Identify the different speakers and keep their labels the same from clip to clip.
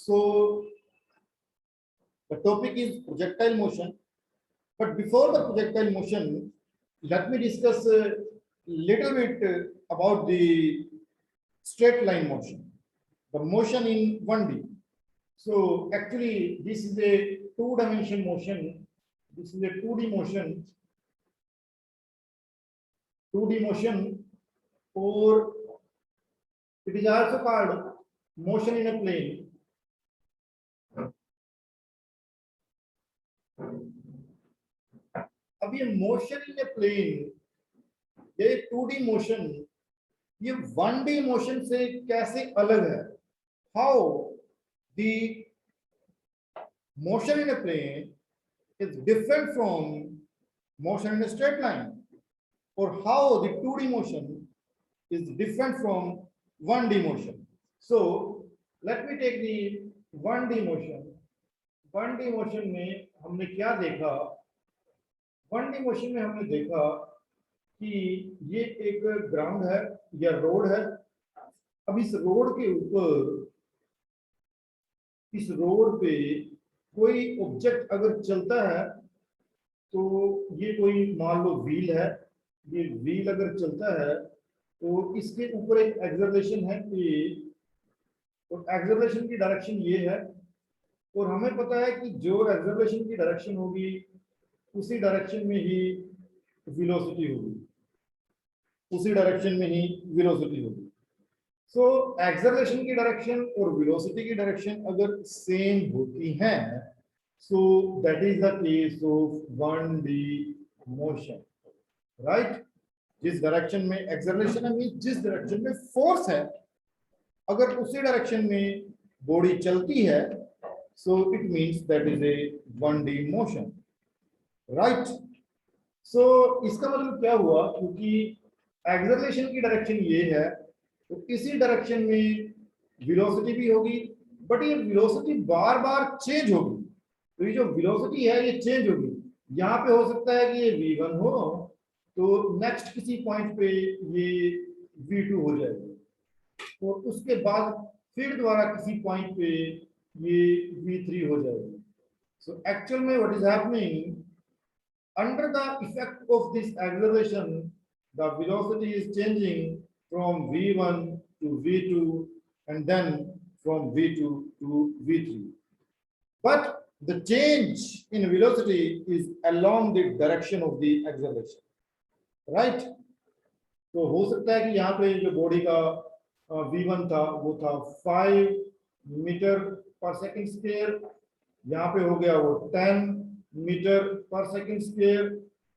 Speaker 1: So the topic is projectile motion. But before the projectile motion, let me discuss a little bit about the straight line motion, the motion in 1D. So actually, this is a two-dimension motion. This is a 2D motion. 2D motion, or it is also called motion in a plane. अब ये motion in a plane, ये 2D motion, ये 1D motion से कैसे अलग है? How the motion in a plane is different from motion in a straight line, or how the 2D motion is different from 1D motion. So let me take the 1D motion. 1D motion में हमने क्या देखा? 1D motion में हमने देखा कि ये एक ग्राउंड है या रोड है. अब इस रोड के ऊपर, इस रोड पे कोई ऑब्जेक्ट अगर चलता है तो ये कोई मान लो व्हील है. ये व्हील अगर चलता है तो इसके ऊपर एक एक्सेलरेशन है कि, और एक्सेलरेशन की डायरेक्शन ये है, और हमें पता है कि जो एक्सेलरेशन की डायरेक्शन होगी उसी डायरेक्शन में ही वेलोसिटी होगी, उसी डायरेक्शन में ही वेलोसिटी होगी. सो एक्सेलरेशन की डायरेक्शन और वेलोसिटी की डायरेक्शन अगर सेम होती हैं, so that is the case of 1D motion, right. जिस डायरेक्शन में एक्सेलरेशन है, मींस जिस डायरेक्शन में फोर्स है, अगर उसी डायरेक्शन में बॉडी चलती है, so it means that is a 1D motion, right. So इसका मतलब क्या हुआ? क्योंकि एक्सेलरेशन की डायरेक्शन ये है तो इसी डायरेक्शन में वेलोसिटी भी होगी, बट ये वेलोसिटी बार बार चेंज होगी. तो ये जो वेलोसिटी है ये चेंज होगी. यहाँ पे हो सकता है कि ये v1 हो, तो नेक्स्ट किसी पॉइंट पे ये v2 हो जाएगी, और उसके बाद फिर दोबारा किसी पॉइंट पे ये v3 हो जाएगी. सो एक्चुअल में what is happening, under the effect of this acceleration, the velocity is changing from v1 to v2 and then from v2 to v3. But the change in velocity is along the direction of the acceleration, right? तो हो सकता है कि यहाँ पे जो body का v1 था वो था 5 मीटर पर सेकंड स्क्वायर, यहाँ पे हो गया वो 10 मीटर पर सेकंड स्क्वायर,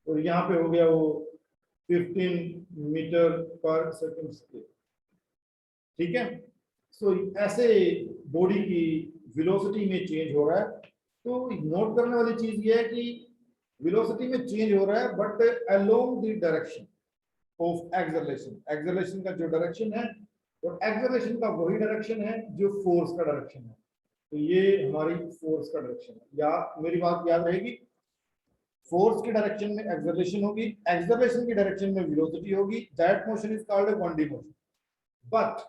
Speaker 1: और यहाँ पे हो गया वो 15 मीटर पर सेकंड स्क्वायर. ठीक है. सो ऐसे बॉडी की वेलोसिटी में चेंज हो रहा है. तो नोट करने वाली चीज ये है कि वेलोसिटी में चेंज हो रहा है but along the direction of acceleration. Acceleration का जो डायरेक्शन है, और एक्सेलरेशन का वही डायरेक्शन है जो फोर्स का डायरेक्शन है. तो ये हमारी फोर्स का डायरेक्शन है. या मेरी बात याद रहेगी, फोर्स की डायरेक्शन में एक्सेलरेशन होगी, एक्सेलरेशन की डायरेक्शन में वेलोसिटी होगी. That motion is called a 1D motion. But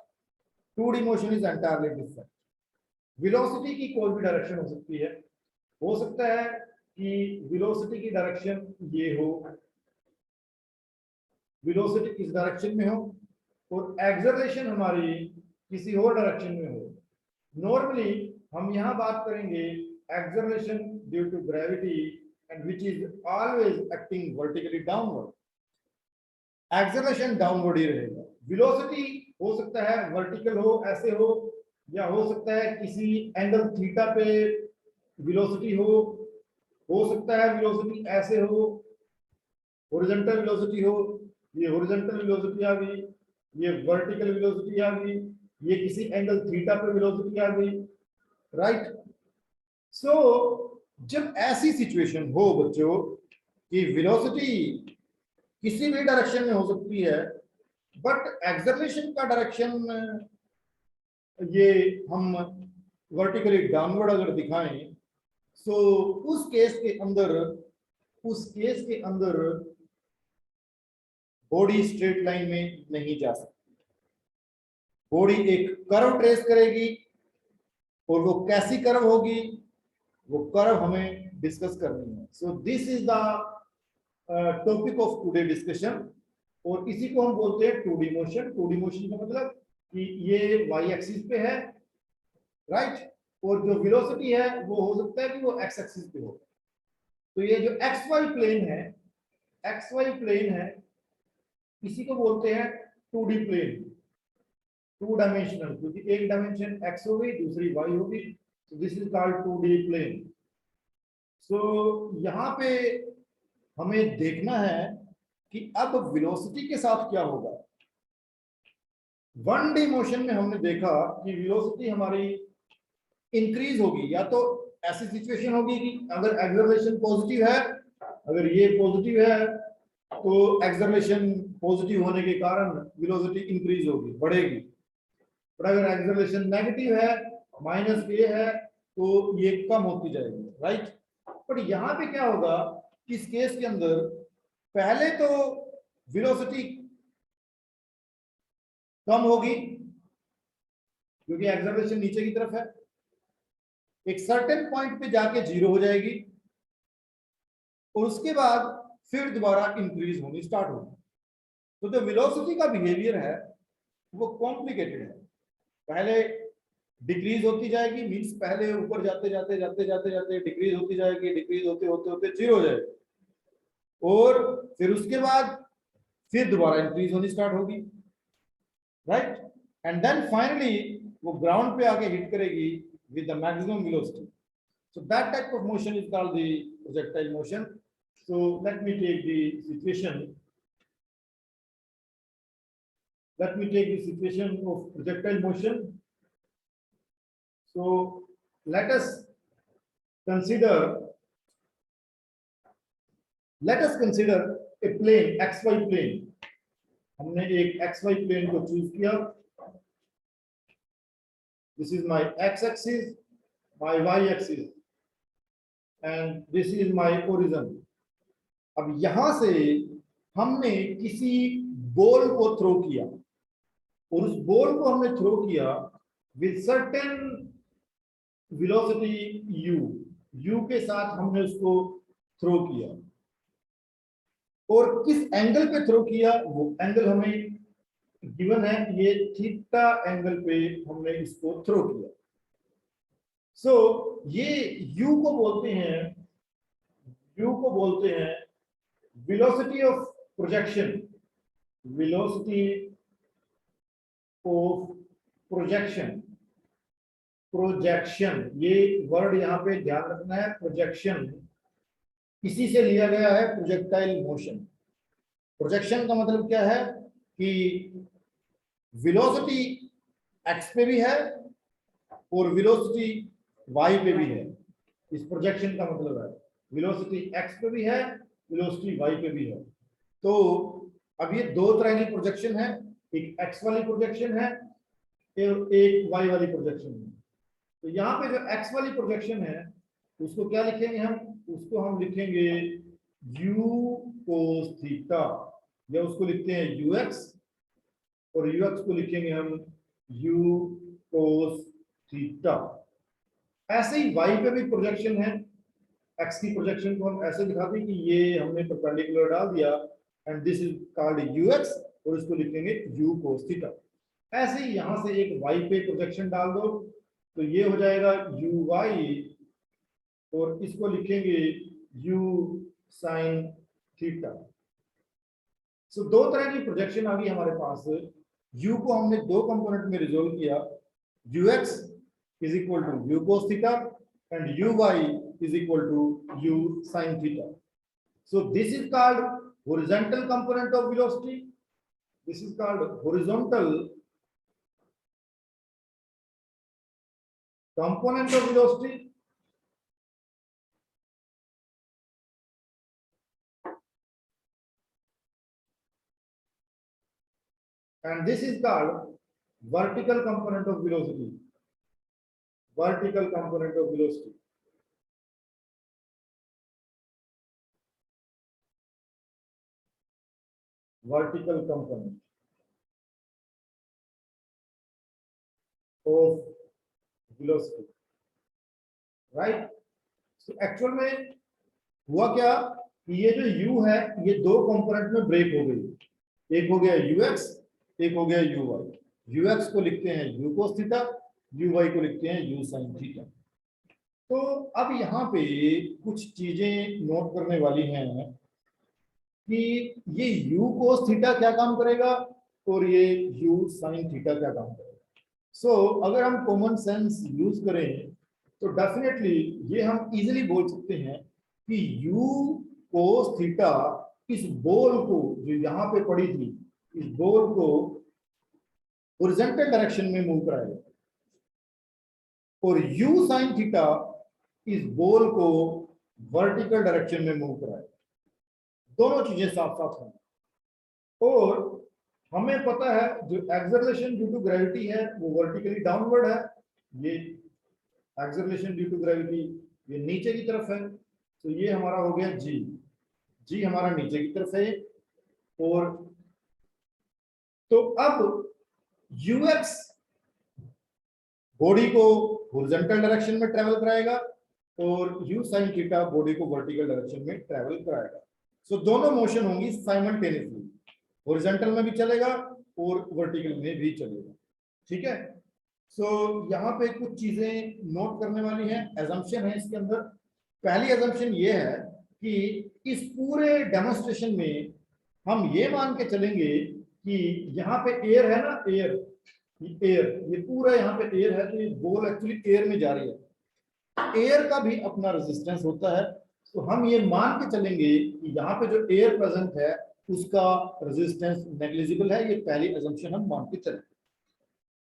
Speaker 1: 2D motion is entirely different. Velocity की कोई भी डायरेक्शन हो सकती है. हो सकता है कि वेलोसिटी की डायरेक्शन ये हो, वेलोसिटी इस डायरेक्शन में हो, और एक्सेलरेशन हमारी किसी और डायरेक्शन में हो. नॉर्मली हम यहाँ बात करेंगे acceleration due to gravity and which is always acting vertically downward. Acceleration downward ही रहेगा. वेलोसिटी हो सकता है वर्टिकल हो, ऐसे हो, या हो सकता है किसी एंगल थीटा पे वेलोसिटी हो सकता है वेलोसिटी ऐसे हो, हॉरिजॉन्टल वेलोसिटी हो. ये हॉरिजॉन्टल वेलोसिटी आ गई, ये वर्टिकल वेलोसिटी आ गई, ये किसी एंगल थीटा पे वेलोसिटी आ गई, राइट. सो जब ऐसी सिचुएशन हो बच्चों कि वेलोसिटी किसी भी डायरेक्शन में हो सकती है, बट एक्सेलरेशन का डायरेक्शन ये हम वर्टिकली डाउनवर्ड अगर दिखाएं, सो उस केस के अंदर बॉडी स्ट्रेट लाइन में नहीं जा सकती. बॉडी एक कर्व ट्रेस करेगी, और वो कैसी कर्व होगी, वो कर्व हमें डिस्कस करनी है। So this is the topic of today discussion, और इसी को हम बोलते हैं 2D मोशन। 2D मोशन का मतलब कि ये वाई एक्सिस पे है, राइट, और जो वेलोसिटी है वो हो सकता है कि वो एक्स एक्सिस पे हो। तो ये जो एक्स वाई प्लेन है, एक्स वाई प्लेन है, इसी को बोलते हैं 2D प्लेन, 2 डायमेंशनल, क्योंकि एक डायमेंशन एक्स हो गई, दूसरी वाई होगी, so this is called 2D plane। सो यहाँ पे हमें देखना है कि अब वेलोसिटी के साथ क्या होगा। 1D मोशन में हमने देखा कि वेलोसिटी हमारी इंक्रीज होगी, या तो ऐसी सिचुएशन होगी कि अगर एक्सेलरेशन पॉजिटिव है, अगर ये पॉजिटिव है तो एक्सेलरेशन पॉजिटिव होने के कारण वेलोसिटी इंक्रीज होगी, बढ़ेगी। पर अगर एक्सेलरेशन नेगेटिव है, माइनस ए है, तो ये कम होती जाएगी, राइट। पर यहाँ पे क्या होगा, इस केस के अंदर पहले तो वेलोसिटी कम होगी क्योंकि एक्सेलरेशन नीचे की तरफ है, एक सर्टेन पॉइंट पे जाके जीरो हो जाएगी, और उसके बाद फिर दोबारा इंक्रीज होनी स्टार्ट होगी। तो जो वेलोसिटी का बिहेवियर है वो कॉम्प्लिकेटेड है। पहले डिक्रीज होती जाएगी, मींस पहले ऊपर जाते जाते जाते जाते जाते डिक्रीज होती जाएगी, डिक्रीज होते होते होते जीरो हो जाएगी, और फिर उसके बाद फिर दोबारा इंक्रीज होनी स्टार्ट होगी, राइट, एंड देन फाइनली वो ग्राउंड पे आके हिट करेगी with the maximum velocity. So that type of motion is called the projectile motion. So let me take the situation. Let me take the situation of projectile motion. So let us consider a plane, xy plane. हमने एक xy plane को choose किया। This is my x-axis, my y-axis, and this is my origin. अब यहां से हमने किसी ball को थ्रो किया, और उस बॉल को हमने थ्रो किया विद सर्टेन वेलोसिटी u के साथ हमने उसको थ्रो किया, और किस एंगल पे थ्रो किया वो एंगल हमें गिवन है, ये थीटा एंगल पे हमने इसको थ्रो किया। सो ये u को बोलते हैं velocity of projection, velocity of projection, ये वर्ड यहाँ पे ध्यान रखना है, प्रोजेक्शन, इसी से लिया गया है प्रोजेक्टाइल मोशन। प्रोजेक्शन का मतलब क्या है कि वेलोसिटी एक्स पे भी है और वेलोसिटी वाई पे भी है। इस प्रोजेक्शन का मतलब है वेलोसिटी एक्स पे भी है, वेलोसिटी वाई पे भी है। तो अब ये दो तरह की प्रोजेक्शन है, एक एक्स वाली प्रोजेक्शन है और एक वाई वाली प्रोजेक्शन है। तो यहाँ पे जो एक्स वाली प्रोजेक्शन है उसको क्या लिखेंगे हम, उसको हम लिखेंगे u cos थीटा, या उसको लिखते हैं ux, और ux को लिखेंगे हम u cos थीटा। ऐसे ही y पे भी प्रोजेक्शन है, x की प्रोजेक्शन को हम ऐसे दिखाते हैं कि ये हमने परपेंडिकुलर डाल दिया and this is called ux, और इसको लिखेंगे u cos थीटा। ऐसे ही यहां से एक y पे प्रोजेक्शन डाल दो तो ये हो जाएगा uy, और इसको लिखेंगे u sin थीटा। सो दो तरह की प्रोजेक्शन आ गई हमारे पास। u को हमने दो कंपोनेंट में रिजोल्व किया, ux is equal to u cos theta and uy is equal to u sin theta. So this is called horizontal component of velocity. This is called horizontal component of velocity. And this is called vertical component of velocity. Vertical component of velocity. Vertical component of velocity. Right. Actual में हुआ क्या कि ये जो u है ये दो component में ब्रेक हो गई, एक हो गया ux, एक हो गया uy। ux को लिखते हैं u cos थीटा, uy को लिखते हैं u sin थीटा। तो अब यहाँ पे कुछ चीजें नोट करने वाली हैं कि ये u cos थीटा क्या काम करेगा और ये u sin थीटा क्या काम करेगा। सो अगर हम कॉमन सेंस यूज करें तो डेफिनेटली ये हम इजीली बोल सकते हैं कि u cos थीटा इस बॉल को जो यहाँ पे पड़ी थी, इस बॉल को हॉरिजॉन्टल डायरेक्शन में मूव कराएगा और u sin थीटा इस बॉल को वर्टिकल डायरेक्शन में मूव कराएगा। दोनों चीजें साथ साथ होंगी और हमें पता है जो एक्सेलरेशन ड्यू टू ग्रेविटी है वो वर्टिकली डाउनवर्ड है, ये एक्सेलरेशन ड्यू टू ग्रेविटी ये नीचे की तरफ है। तो ये हमारा हो गया जी हमारा नीचे की तरफ है। और तो अब ux बॉडी को हॉरिजॉन्टल डायरेक्शन में ट्रेवल कराएगा और u sin थीटा बॉडी को वर्टिकल डायरेक्शन में ट्रेवल कराएगा। सो दोनों मोशन होंगी साइमल्टेनियसली, हॉरिजॉन्टल में भी चलेगा और वर्टिकल में भी चलेगा। ठीक है। सो यहाँ पे कुछ चीजें नोट करने वाली हैं, एजम्पशन है इसके अंदर। पहली एजम्पशन ये है कि इस पूरे डेमोन्स्ट्रेशन में हम ये मान के चलेंगे कि यहाँ पे एयर है ना, ये पूरा यहाँ पे एयर है, तो ये बॉल एक्चुअली एयर में जा रही है। एयर का भी अपना रेजिस्टेंस होता है, तो हम ये मान के चलेंगे कि यहाँ पे जो एयर प्रेजेंट है उसका रेजिस्टेंस नेग्लिजिबल है। ये पहली अजम्पशन हम मान के चलेंगे।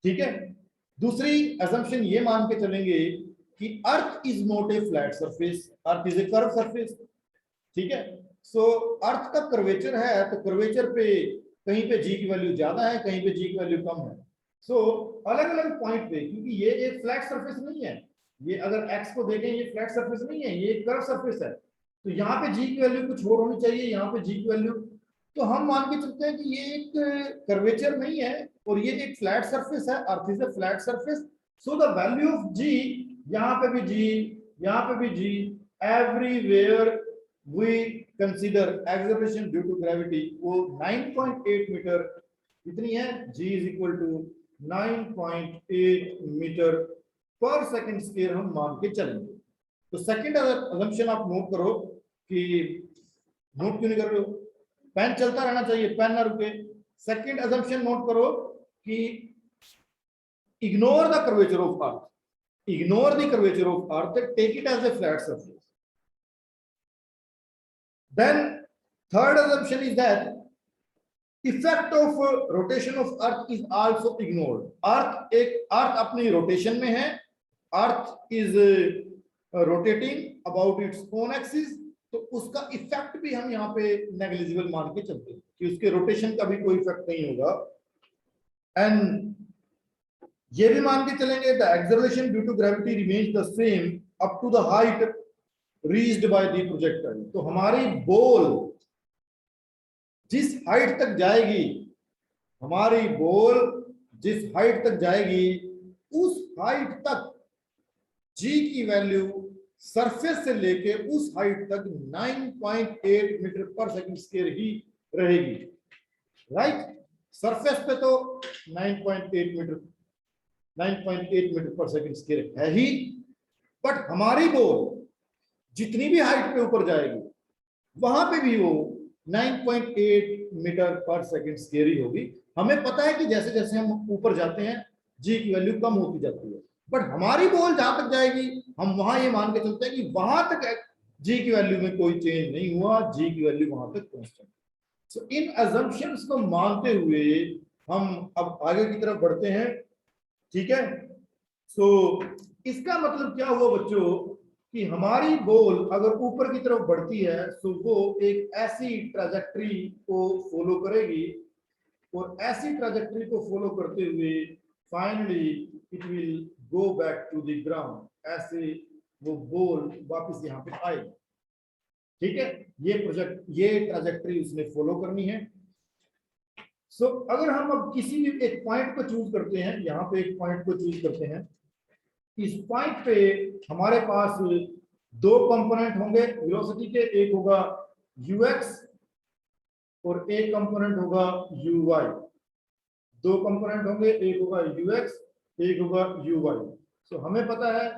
Speaker 1: ठीक है। दूसरी अजम्पशन ये मान के चलेंगे कि earth is not a flat surface, earth is a curve surface. ठीक है। सो अर्थ का कर्वेचर है, तो कर्वेचर पे कहीं पे जी की वैल्यू ज्यादा है, कहीं पे जी की वैल्यू कम है। सो अलग अलग पॉइंट पे, क्योंकि ये एक फ्लैट सरफेस नहीं है, ये अगर एक्स को देखें ये फ्लैट सरफेस नहीं है, ये एक कर्व सरफेस है, तो यहाँ पे जी की वैल्यू कुछ और होनी चाहिए, यहाँ पे जी की वैल्यू। तो हम मान के चलते हैं कि ये एक कर्वेचर नहीं है और ये एक फ्लैट सरफेस है, earth is a flat surface. So the value of G, यहाँ पे भी जी, यहाँ पे भी G, everywhere we consider acceleration due to gravity, वो 9.8 मीटर कितनी है, g is equal to 9.8 meter per second square हम मान के चलेंगे। तो सेकंड अजम्पशन आप नोट करो कि, नोट क्यों नहीं कर रहे हो, पेन चलता रहना चाहिए, पेन ना रुके। सेकंड अजम्पशन नोट करो कि ignore the curvature of earth, ignore the curvature of earth, take it as a flat surface. Then third assumption is that effect of rotation of earth is also ignored. अर्थ अपनी rotation में है, earth is rotating about its own axis, तो उसका effect भी हम यहाँ पे negligible मान के चलते हैं कि उसके रोटेशन का भी कोई इफेक्ट नहीं होगा। एंड ये भी मान के चलेंगे the acceleration due to gravity remains the same up to the height reached by the projectile. तो हमारी बॉल जिस हाइट तक जाएगी, हमारी बॉल जिस हाइट तक जाएगी उस हाइट तक जी की वैल्यू सरफेस से लेके उस हाइट तक 9.8 मीटर पर सेकंड स्क्वायर ही रहेगी। राइट। सरफेस पे तो 9.8 मीटर पर सेकंड स्क्वायर है ही, बट हमारी बॉल जितनी भी हाइट पे ऊपर जाएगी वहां पे भी वो 9.8 मीटर पर सेकंड स्क्वायर ही होगी। हमें पता है कि जैसे जैसे हम ऊपर जाते हैं जी की वैल्यू कम होती जाती है, बट हमारी बॉल जहां तक जाएगी हम वहां ये मान के चलते हैं कि वहां तक जी की वैल्यू में कोई चेंज नहीं हुआ, जी की वैल्यू वहां तक कांस्टेंट। सो इन अजम्पशंस को मानते हुए हम अब आगे की तरफ बढ़ते हैं। ठीक है। सो इसका मतलब क्या हुआ बच्चों कि हमारी बॉल अगर ऊपर की तरफ बढ़ती है तो वो एक ऐसी ट्रैजेक्टरी को फॉलो करेगी और ऐसी ट्रैजेक्टरी को फॉलो करते हुए finally it will go back to the ground, ऐसे वो बॉल वापस यहाँ पे आएगी। ठीक है। ये ट्रैजेक्टरी उसने फॉलो करनी है। सो अगर हम अब किसी भी एक पॉइंट को चूज करते हैं, यहाँ पे एक पॉइंट को चूज करते हैं इस पॉइंट पे हमारे पास दो कंपोनेंट होंगे वेलोसिटी के, एक होगा ux और एक कंपोनेंट होगा uy। दो कंपोनेंट होंगे, एक होगा ux, एक होगा uy। सो हमें पता है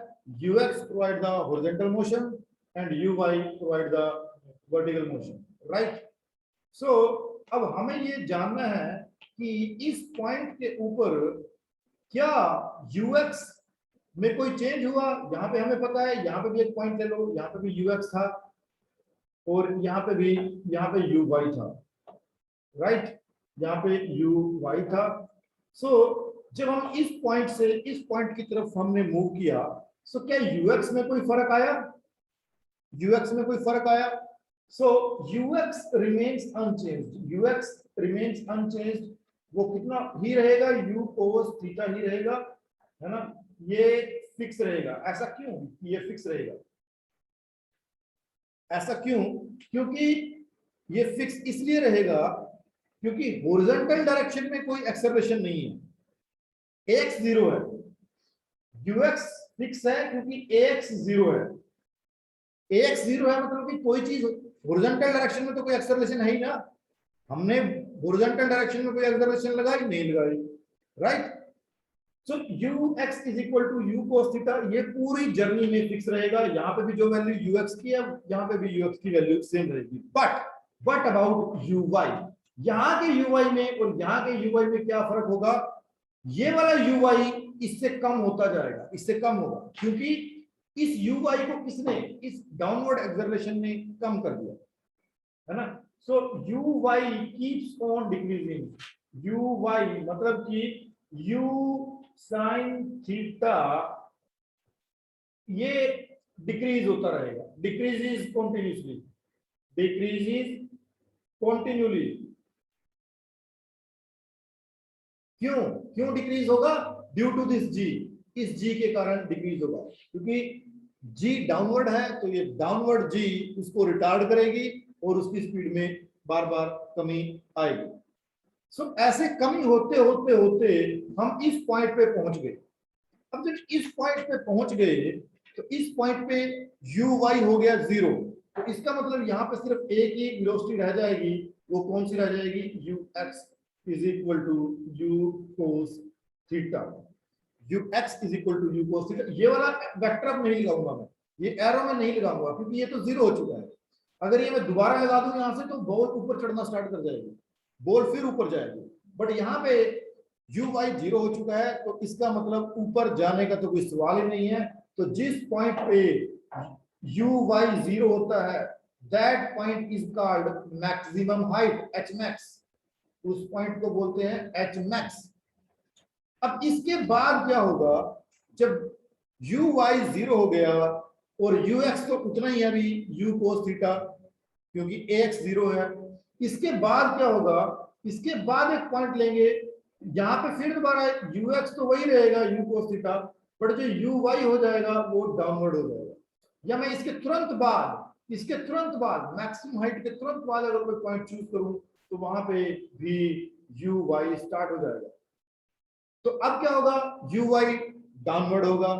Speaker 1: ux provide the horizontal motion and uy provide the vertical motion, right. So अब हमें ये जानना है कि इस पॉइंट के ऊपर क्या ux में कोई चेंज हुआ। यहाँ पे हमें पता है, यहाँ पे भी एक पॉइंट ले लो, यहाँ पे भी ux था और यहाँ पे भी, यहाँ पे uy था, राइट, यहाँ पे uy था। सो जब हम इस पॉइंट से इस पॉइंट की तरफ हमने मूव किया, सो क्या ux में कोई फर्क आया, ux में कोई फर्क आया। सो ux remains unchanged, ux remains unchanged, वो कितना ही रहेगा, u cos थीटा ही रहेगा, है ना, ये फिक्स रहेगा। ऐसा क्यों, ये फिक्स रहेगा, ऐसा क्यों, क्योंकि ये फिक्स इसलिए रहेगा क्योंकि हॉरिजॉन्टल डायरेक्शन में कोई एक्सेलरेशन नहीं है, ax जीरो है, ux फिक्स है क्योंकि ax जीरो है। ax जीरो है मतलब कि कोई चीज हॉरिजॉन्टल डायरेक्शन में तो कोई एक्सेलरेशन है ही ना, हमने हॉरिजॉन्टल डायरेक्शन में कोई एक्सेलरेशन लगाई नहीं लगाई, right. So ux is equal to u cos theta, ये पूरी जर्नी में फिक्स रहेगा। यहाँ पे भी जो वैल्यू ux की है, यहाँ पे भी ux की वैल्यू सेम रहेगी। बट अबाउट uy, यहाँ के uy में और यहाँ के uy में क्या फर्क होगा, ये वाला uy इससे कम होता जाएगा, इससे कम होगा, क्योंकि इस uy को किसने, इस डाउनवर्ड एक्सेलरेशन ने कम कर दिया, है ना। सो uy keeps on decreasing, uy मतलब कि u sin थीटा ये डिक्रीज होता रहेगा, डिक्रीजेस कंटिन्यूअसली, डिक्रीजेस कंटिन्यूअली। क्यों, क्यों डिक्रीज होगा, ड्यू टू दिस g, इस g के कारण डिक्रीज होगा, क्योंकि g डाउनवर्ड है तो ये डाउनवर्ड g उसको रिटार्ड करेगी और उसकी स्पीड में बार बार कमी आएगी। सो ऐसे कमी होते होते होते हम इस पॉइंट पे पहुंच गए। अब जब इस पॉइंट पे पहुंच गए तो इस पॉइंट पे uy हो गया जीरो, तो इसका मतलब यहाँ पे सिर्फ एक ही वेलोसिटी रह जाएगी, वो कौन सी रह जाएगी, ux is equal to u cos theta, ux is equal to u cos theta. ये वाला वेक्टर अब नहीं लगाऊंगा मैं, ये एरो में नहीं लगाऊंगा क्योंकि ये तो जीरो हो चुका है। अगर ये मैं दोबारा लगा दूं यहाँ से तो बॉल ऊपर चढ़ना स्टार्ट कर जाएगी, बॉल फिर ऊपर जाएगी। बट यहाँ पे uy जीरो हो चुका है तो इसका मतलब ऊपर जाने का तो कोई सवाल ही नहीं है। तो जिस पॉइंट पे uy जीरो होता है, that point is called maximum height, h max, उस पॉइंट को बोलते हैं h max। अब इसके बाद क्या होगा, जब uy जीरो हो गया और ux तो उतना ही है अभी u cos थीटा, क्योंकि ax जीरो है। इसके बाद क्या होगा, इसके बाद एक पॉइंट लेंगे, यहाँ पे फिर दोबारा ux तो वही रहेगा u cos थीटा, बट जो uy हो जाएगा वो डाउनवर्ड हो जाएगा। या मैं इसके तुरंत बाद, इसके तुरंत बाद मैक्सिमम हाइट के तुरंत बाद अगर कोई पॉइंट चूज करूं तो वहां पे भी uy स्टार्ट हो जाएगा। तो अब क्या होगा, uy डाउनवर्ड होगा।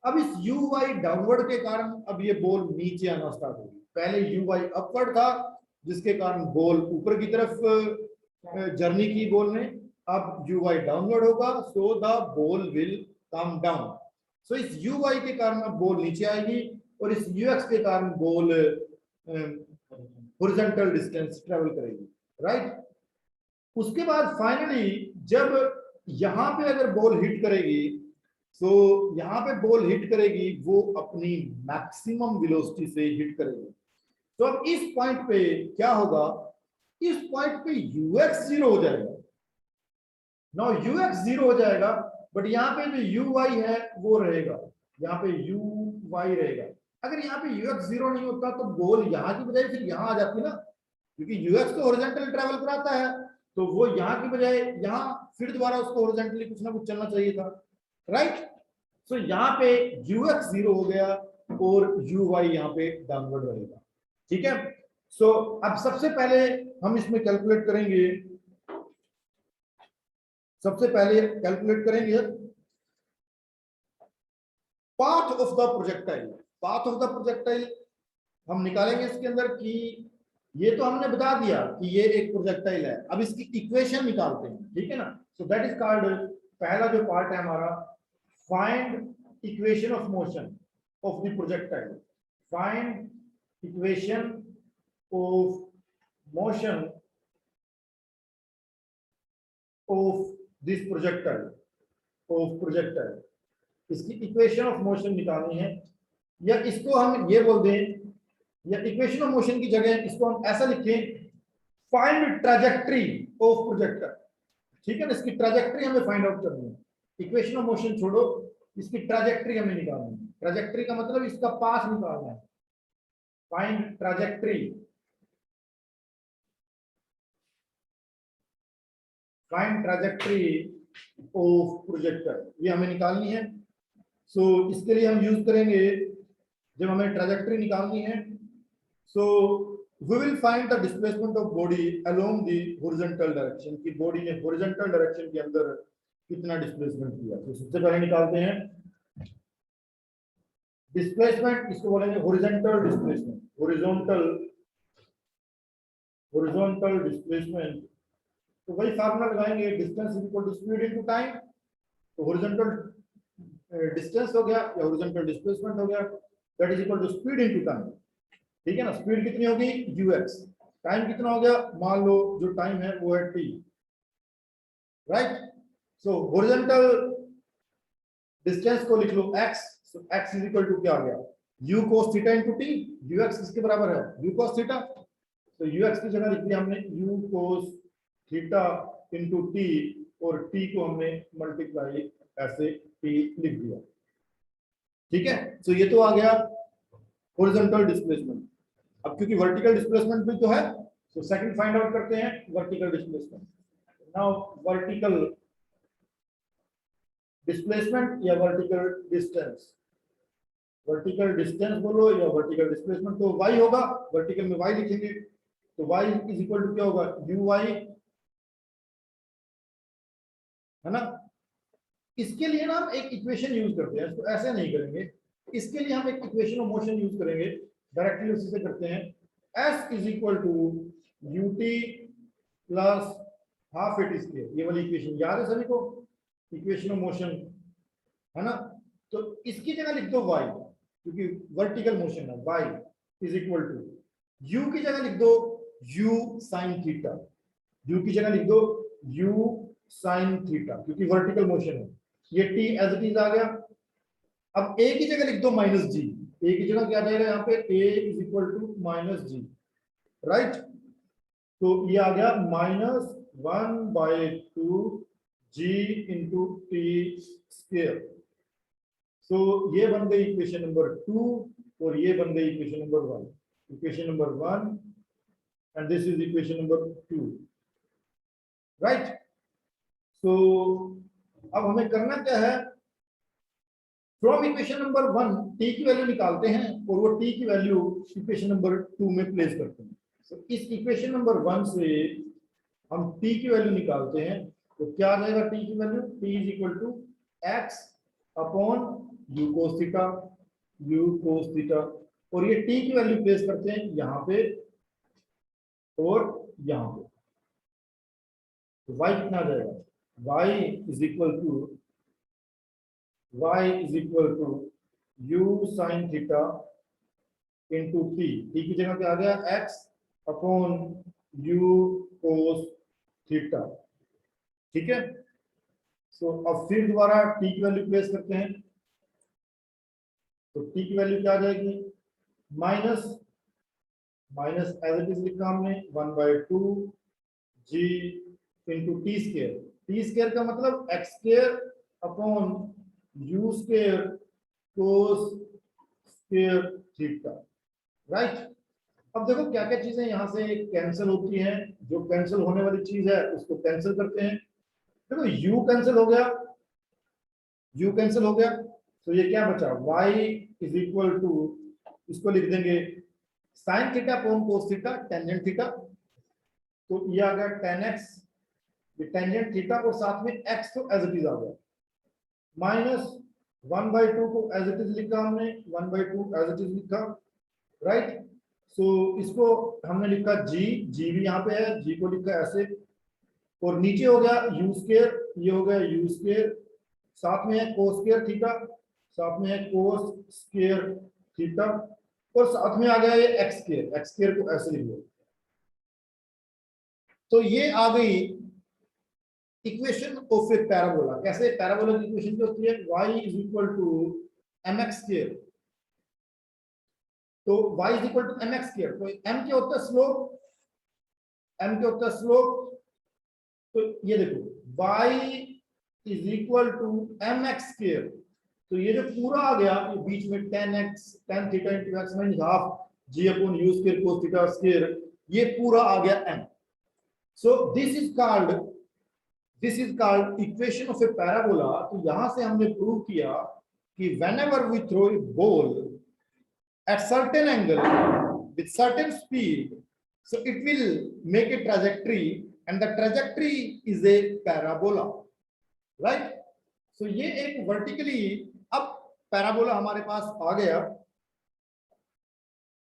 Speaker 1: अब इस uy डाउनवर्ड के कारण अब ये बॉल नीचे आना स्टार्ट होगी। पहले uy अपवर्ड था जिसके कारण बॉल ऊपर की तरफ जर्नी की बॉल ने, अब uy डाउनवर्ड होगा, so the ball will come down. So इस uy के कारण अब बॉल नीचे आएगी और इस ux के कारण बॉल हॉरिजॉन्टल डिस्टेंस ट्रेवल करेगी, राइट। उसके बाद फाइनली जब यहां पे अगर बॉल हिट करेगी, तो यहां पे बॉल हिट करेगी वो अपनी मैक्सिमम वेलोसिटी से हिट करेगी। तो अब इस पॉइंट पे क्या होगा, इस पॉइंट पे ux जीरो हो जाएगा। नाउ ux जीरो हो जाएगा, बट यहाँ पे जो uy है वो रहेगा, यहाँ पे uy रहेगा। अगर यहाँ पे ux जीरो नहीं होता तो बॉल यहाँ की बजाय फिर यहाँ आ जाती ना, क्योंकि ux तो हॉरिजॉन्टल ट्रैवल कराता है, तो वो यहाँ की बजाय यहाँ फिर दोबारा उसको हॉरिजॉन्टली कुछ ना कुछ चलना चाहिए था, राइट। सो यहाँ पे ux जीरो हो गया और uy यहाँ पे डाउनवर्ड रहेगा, ठीक है। सो अब सबसे पहले हम इसमें कैलकुलेट करेंगे, सबसे पहले कैलकुलेट करेंगे path of the projectile, path of the projectile हम निकालेंगे इसके अंदर कि ये तो हमने बता दिया कि ये एक प्रोजेक्टाइल है, अब इसकी इक्वेशन निकालते हैं, ठीक है ना। सो दैट इज कॉल्ड, पहला जो पार्ट है हमारा, find equation of motion of the projectile, find equation of motion of this projectile, of projectile, इसकी इक्वेशन ऑफ मोशन निकालनी है, या इसको हम ये बोल दें, या इक्वेशन ऑफ मोशन की जगह इसको हम ऐसा लिखें, फाइंड ट्रैजेक्टरी ऑफ प्रोजेक्टाइल, ठीक है ना। इसकी ट्रैजेक्टरी हमें फाइंड आउट करनी है, इक्वेशन ऑफ मोशन छोड़ो, इसकी ट्रैजेक्टरी हमें निकालनी है। ट्रैजेक्टरी का मतलब इसका पाथ निकालना है, find trajectory, find trajectory of projectile, ये हमें निकालनी है। सो इसके लिए हम यूज करेंगे, जब हमें ट्रैजेक्टरी निकालनी है, so we will find the displacement of body along the horizontal direction, की बॉडी ने हॉरिजॉन्टल डायरेक्शन के अंदर कितना डिस्प्लेसमेंट किया। तो सबसे पहले निकालते हैं डिस्प्लेसमेंट, इसको बोलेंगे horizontal displacement, horizontal, horizontal displacement. तो वही फार्मूला लगाएंगे, distance is equal to speed into time. तो हॉरिजॉन्टल डिस्टेंस हो गया या हॉरिजॉन्टल डिस्प्लेसमेंट हो गया, that is equal to speed into time, ठीक है ना। स्पीड कितनी होगी ux, टाइम कितना हो गया, मान लो जो टाइम है वो है t, right. So horizontal distance को लिख लो x, so x is equal to क्या आ गया, u cos theta into t, ux किसके बराबर है, u cos थीटा। तो ux की जगह लिख दिया हमने u cos theta into t, और t को हमने मल्टीप्लाई ऐसे t लिख दिया, ठीक है। सो ये तो आ गया हॉरिजॉन्टल डिस्प्लेसमेंट। अब क्योंकि वर्टिकल डिस्प्लेसमेंट भी तो है, तो सेकंड फाइंड आउट करते हैं vertical displacement. Now vertical displacement या वर्टिकल डिस्टेंस, वर्टिकल डिस्टेंस बोलो या वर्टिकल डिस्प्लेसमेंट, तो y होगा, वर्टिकल में y लिखेंगे, तो y इज इक्वल टू क्या होगा, uy, है ना। इसके लिए ना हम एक इक्वेशन यूज करते हैं, इसको ऐसे नहीं करेंगे, इसके लिए हम एक इक्वेशन ऑफ मोशन यूज करेंगे, डायरेक्टली उसी से करते हैं। s is equal to ut plus half at square, ये वाली इक्वेशन याद है सभी को, इक्वेशन ऑफ मोशन, है ना। तो इसकी जगह लिख दो y, क्योंकि वर्टिकल मोशन है, y is equal to u की जगह लिख दो u साइन थीटा, u की जगह लिख दो u साइन थीटा, क्योंकि वर्टिकल मोशन है, ये t एज इट इज आ गया। अब a की जगह लिख दो माइनस जी, a की जगह क्या आ जाएगा यहाँ पे, a is equal to minus g, right. तो ये आ गया minus 1/2 g into t square. So ये बन गई इक्वेशन नंबर 2, और ये बन गई equation number 1, equation number 1 and this is equation number 2, right. So अब हमें करना क्या है, फ्रॉम इक्वेशन नंबर 1 t की वैल्यू निकालते हैं, और वो t की वैल्यू इक्वेशन नंबर 2 में प्लेस करते हैं। so, इस इक्वेशन नंबर 1 से हम t की वैल्यू निकालते हैं, तो क्या आ जाएगा t की value, t is equal to x upon u cos theta, u cos theta, और ये t की वैल्यू प्लेस करते हैं यहाँ पे और यहाँ पे, तो y कितना आ जाएगा, y is equal to u sin theta into t की जगह पे आ गया x upon u cos theta, ठीक है। सो अब फिर दोबारा t की वैल्यू प्लेस करते हैं, तो t की वैल्यू क्या आ जाएगी, minus minus as it is लिखा हमने 1/2 g इंटू टी स्क्वायर का मतलब x square upon u square cos square theta, right. अब देखो क्या क्या चीजें यहाँ से कैंसिल होती हैं, जो कैंसिल होने वाली चीज है उसको कैंसिल करते हैं। देखो u कैंसिल हो गया, u कैंसिल हो गया, तो ये क्या बचा, y इज इक्वल टू, इसको लिख देंगे sine theta upon cos theta tangent theta, तो ये आ गया tan x, ये टेंजेंट थीटा, और साथ में x तो एज इट इज आ गया, माइनस 1/2 को एज इट इज लिखा हमने, 1/2 एज इट इज लिखा, राइट। सो इसको हमने लिखा जी, जी भी यहाँ पे है, जी को लिखा ऐसे, और नीचे हो गया यू स्क्वायर, ये हो गया यू स्क्वायर, साथ में है कोस स्क्वायर थीटा, साथ में है कोस स्क्वायर थीटा, और साथ में आ गया ये एक्स स्क्वायर, एक्स स्क्वायर को ऐसे लिख लो। तो ये आ गई इक्वेशन ऑफ ए पैराबोला। कैसे पैराबोला की इक्वेशन जो होती है, y is equal to mx square, तो y is equal to mx square, तो m क्या होता है स्लोप, m क्या होता है स्लोप, तो ये देखो y is equal to mx square, तो ये जो पूरा आ गया ये बीच में tan theta into x minus half g upon u square cos theta square, ये पूरा आ गया m। So this is called equation of a parabola. तो यहां से हमने प्रूव किया कि whenever we throw a ball at certain angle with certain speed, so it will make a trajectory and the trajectory is a parabola, right? So ये एक vertically अब parabola हमारे पास आ गया,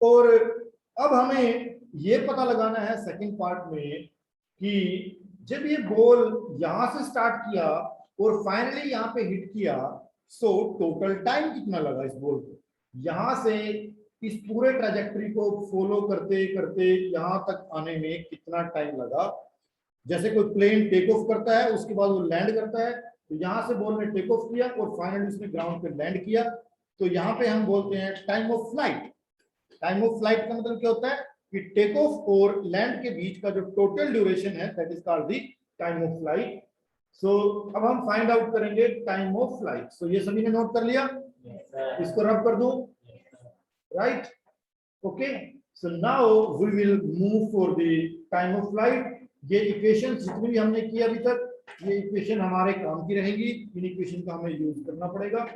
Speaker 1: और अब हमें ये पता लगाना है सेकंड पार्ट में कि जब ये बॉल यहां से स्टार्ट किया और फाइनली यहां पे हिट किया, सो टोटल टाइम कितना लगा इस बॉल को यहां से इस पूरे ट्रैजेक्टरी को फॉलो करते करते यहां तक आने में कितना टाइम लगा। जैसे कोई प्लेन टेक ऑफ करता है, उसके बाद वो लैंड करता है, तो यहां से बॉल ने टेक ऑफ किया और फाइनली उसने ग्राउंड पे लैंड किया, तो यहाँ पे हम बोलते हैं time of flight. Time of flight का मतलब क्या होता है कि टेक ऑफ और लैंड के बीच का जो टोटल ड्यूरेशन है, that is called the time of flight. So अब हम फाइंड आउट करेंगे टाइम ऑफ फ्लाइट। सो ये सभी ने नोट कर लिया, इसको रब कर दूं, right, okay. So now we will move for the time of flight. ये इक्वेशन जितनी भी हमने की अभी तक, ये इक्वेशन हमारे काम की रहेंगी, इन इक्वेशन का हमें यूज करना पड़ेगा।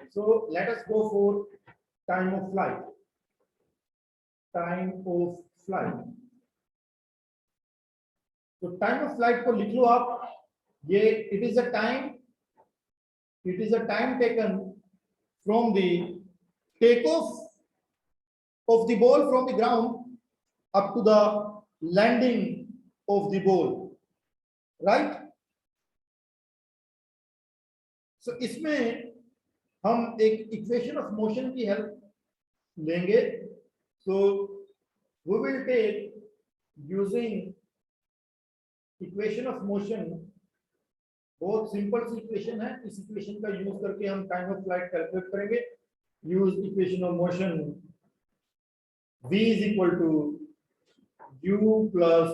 Speaker 1: So let us go for time of flight. Time of flight, तो टाइम ऑफ फ्लाइट को लिख लो आप, ये it is a time taken from the take off the ball from the ground up to the landing of the ball, right. So इसमें हम एक equation of motion की हेल्प लेंगे। So we will take using equation of motion, बहुत simple सी equation है, इस equation का यूज करके हम टाइम ऑफ फ्लाइट कैलकुलेट करेंगे। Use equation of motion, v is equal to u plus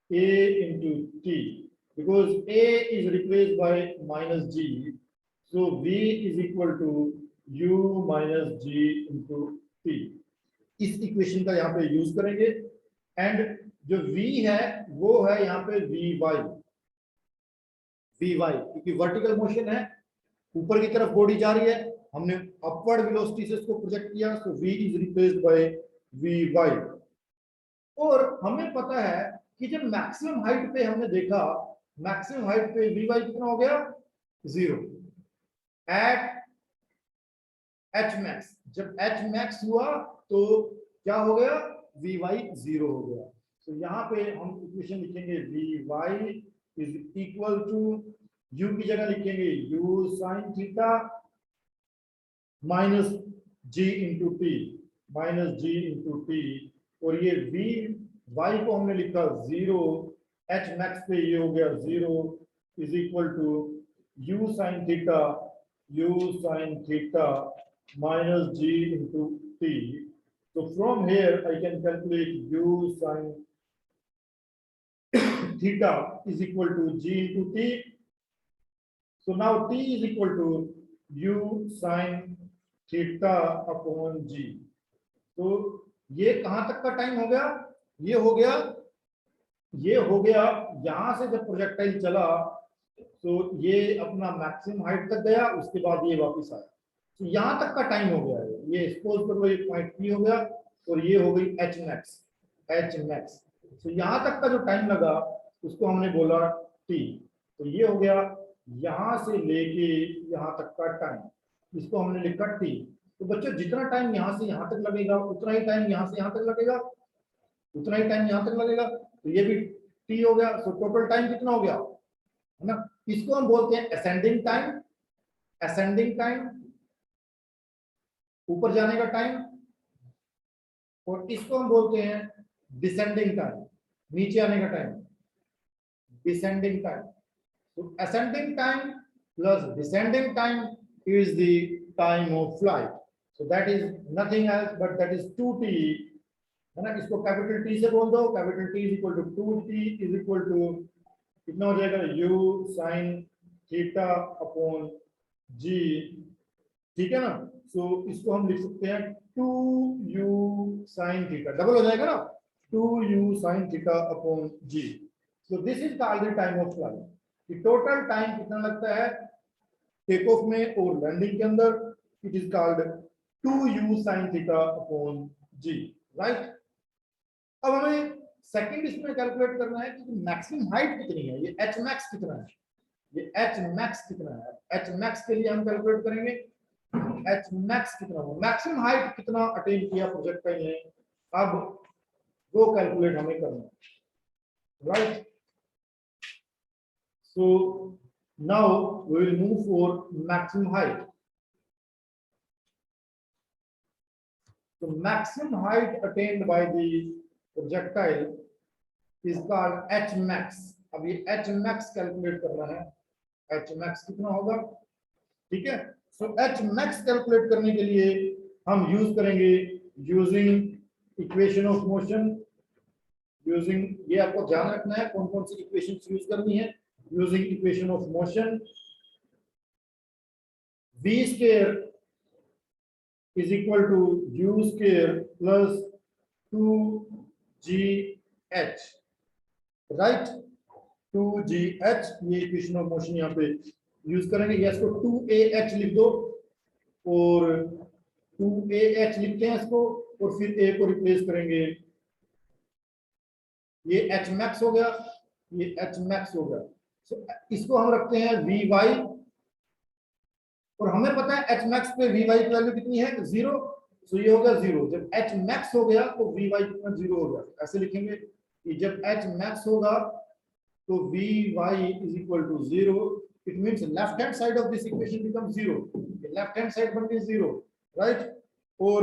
Speaker 1: a into t, because a is replaced by minus g, so v is equal to u minus g into t। इस equation का यहाँ पे use करेंगे, and जो v है वो है यहाँ पे vy, क्योंकि वर्टिकल मोशन है, ऊपर की तरफ बॉडी जा रही है, हमने अपवर्ड वेलोसिटी से इसको प्रोजेक्ट किया, तो v is replaced by vy। और हमें पता है कि जब मैक्सिमम हाइट पे हमने देखा, मैक्सिमम हाइट पे vy कितना हो गया 0 एट h max। जब h max हुआ तो क्या हो गया, vy 0 हो गया। तो यहाँ पे हम इक्वेशन लिखेंगे vy is equal to, u की जगह लिखेंगे u sin theta minus g into t, minus g into t, और ये vy को हमने लिखा 0, h max पे ये हो गया 0 is equal to u sin theta minus g into t. So from here I can calculate u sin theta is equal to g into t. So now t is equal to u sin theta upon g. तो ये कहां तक का time हो गया, ये हो गया यहां से जब प्रोजेक्टाइल चला तो ये अपना मैक्सिमम हाइट तक गया, उसके बाद ये वापस आया, तो यहां तक का टाइम हो गया है। ये सपोज करो ये पॉइंट पी हो गया और ये हो गई एच मैक्स। तो यहां तक का जो टाइम लगा उसको हमने बोला टी। तो ये हो गया यहां से लेके यहां तक का टाइम। इसको हमने लिखा टी। तो बच्चों जितना टाइम यहाँ से यहाँ तक लगेगा उतना ही टाइम यहाँ से यहाँ तक लगेगा, उतना ही टाइम यहाँ तक लगेगा। तो ये भी टी हो गया। सो टोटल टाइम कितना हो गया, है ना। इसको हम बोलते हैं असेंडिंग टाइम, असेंडिंग टाइम ऊपर जाने का टाइम, और इसको हम बोलते हैं डिसेंडिंग टाइम, नीचे आने का टाइम, डिसेंडिंग टाइम। तो ascending time plus descending time is the time of flight. So that is nothing else but that is 2t, है ना। इसको कैपिटल टी से बोल दो, capital t is equal to 2t is equal to कितना हो जाएगा, u sin theta upon g, ठीक है ना। सो इसको हम लिख सकते हैं 2u sin थीटा, डबल हो जाएगा ना, 2u sin theta upon g। So this is called the time of flight. Total time कितना लगता है टेक ऑफ में और लैंडिंग के अंदर, it is called 2u sin theta upon g, right. अब हमें सेकंड इसमें कैलकुलेट करना है कि मैक्सिमम हाइट कितनी है, ये h max कितना है, ये h max कितना है। h max के लिए हम कैलकुलेट करेंगे h max कितना हो, मैक्सिमम हाइट कितना अटेन किया प्रोजेक्टाइल ने, अब वो कैलकुलेट हमें करना है, right. So now we will move for maximum height. So maximum height attained by the projectile is called h max. अब ये h max कैलकुलेट करना है, h max कितना होगा, ठीक है। सो h max कैलकुलेट करने के लिए हम यूज करेंगे using equation of motion, using, ये आपको ध्यान रखना है कौन कौन सी इक्वेशंस यूज करनी है। Using equation of motion, v square is equal to u square plus 2gh, right. 2gh ये इक्वेशन ऑफ मोशन यहाँ पे यूज करेंगे, या इसको 2ah लिख दो, और 2ah लिखते हैं इसको, और फिर a को रिप्लेस करेंगे, ये h max हो गया, ये h max हो गया। so, इसको हम रखते हैं vy, और हमें पता है h max पे vy की वैल्यू कितनी है, 0। सो ये हो गया 0। जब h max हो गया तो vy कितना 0 हो गया, ऐसे लिखेंगे कि जब h max होगा तो vy is equal to 0, it means left hand side of this equation becomes 0, left hand side बन गई 0, राइट। और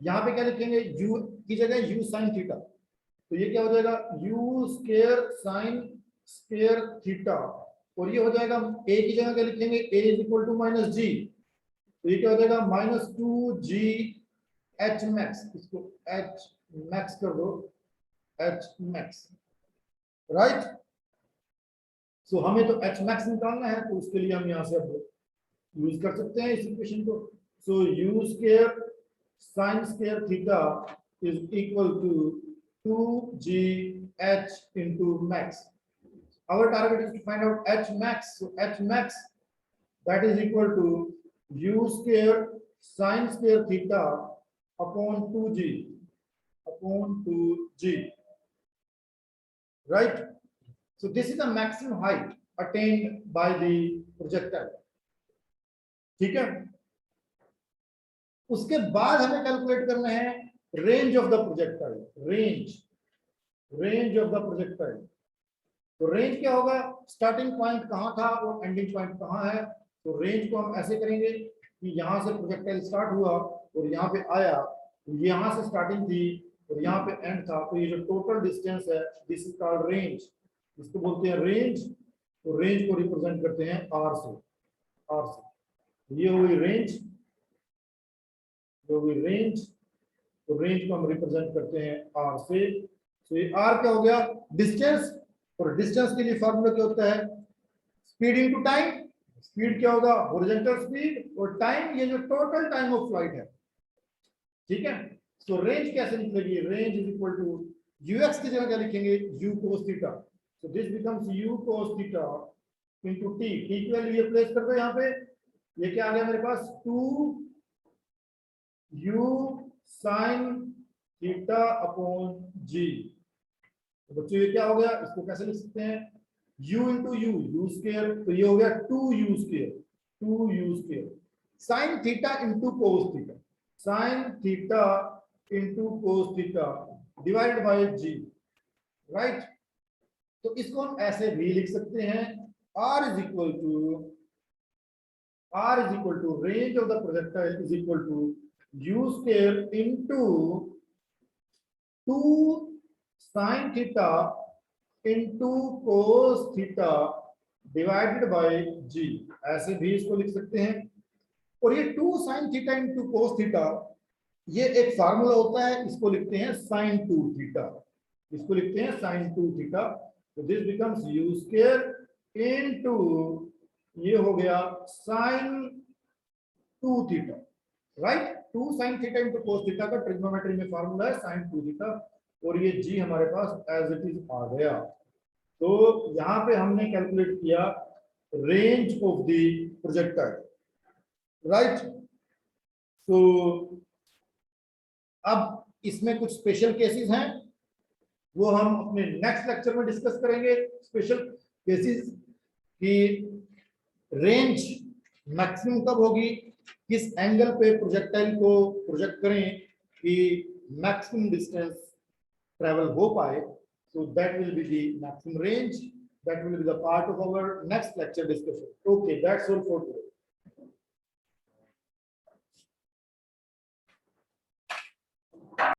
Speaker 1: यहाँ पे क्या लिखेंगे, u की जगह u sin थीटा, तो ये क्या हो जाएगा, u square sin square theta, और ये हो जाएगा a की जगह क्या लिखेंगे, a is equal to minus G, तो ये क्या हो जाएगा माइनस 2g h max, इसको h max कर दो, h max, राइट। सो हमें तो h max निकालना है, तो उसके लिए हम यहाँ से अब यूज कर सकते हैं इस इक्वेशन को। So u square sin square theta is equal to 2gh into max. Our target is to find out h max. So h max, that is equal to u square sin square theta upon 2g, right? So this is the maximum height attained by the projectile, ठीक है। उसके बाद हमें calculate करना है range of the projectile, range of the projectile. तो range क्या होगा, स्टार्टिंग पॉइंट कहाँ था और एंडिंग पॉइंट कहाँ है। तो रेंज को हम ऐसे करेंगे कि यहाँ से प्रोजेक्टाइल स्टार्ट हुआ और यहाँ पे आया, यहाँ से स्टार्टिंग थी और यहाँ पे एंड था, तो ये जो टोटल डिस्टेंस है दिस इज कॉल्ड रेंज, इसको बोलते हैं रेंज। तो रेंज को रिप्रेजेंट करते हैं आर से, आर से। ये हुई रेंज, जो हुई रेंज, तो रेंज को हम रिप्रेजेंट करते हैं आर से। तो ये आर क्या हो गया, डिस्टेंस, और डिस्टेंस के लिए फॉर्मूला क्या होता है, स्पीड इनटू टाइम। स्पीड क्या होगा, हॉरिजॉन्टल स्पीड, और टाइम ये जो टोटल टाइम ऑफ फ्लाइट है, ठीक है। तो रेंज कैसे निकलेगी, range is equal to u x की जगह क्या लिखेंगे, u cos theta, so this becomes u cos theta into t, t की वैल्यू ये प्लेस कर दो यहाँ पे, ये क्या आ गया मेरे पास 2 u sin theta upon g. तो बच्चों ये क्या हो गया, इसको कैसे लिख सकते हैं, u into you, you square, तो ये हो गया 2u square, 2u square sin theta into cos theta, sin theta into cos theta divided by g, right? तो इसको हम ऐसे भी लिख सकते हैं, r is equal to range of the projectile is equal to u square into 2 sin theta into cos theta divided by g, ऐसे भी इसको लिख सकते हैं। और ये 2 sin theta into cos theta ये एक फार्मूला होता है, इसको लिखते हैं sin 2 theta, इसको लिखते हैं sin 2 theta। तो this becomes u square into ये हो गया sin 2 theta, right? 2 sin theta into cos theta का ट्रिग्नोमेट्री में फार्मूला है sin 2 theta, और ये g हमारे पास एज इट इज आ गया। तो यहां पे हमने कैलकुलेट किया range of the projectile, right? तो अब इसमें कुछ स्पेशल केसेस हैं, वो हम अपने नेक्स्ट लेक्चर में डिस्कस करेंगे। स्पेशल केसेस की रेंज मैक्सिमम कब होगी, किस एंगल पे प्रोजेक्टाइल को प्रोजेक्ट करें कि मैक्सिमम डिस्टेंस ट्रेवल हो पाए। So that will be the maximum range. That will be the part of our next lecture discussion. Okay, that's all for today.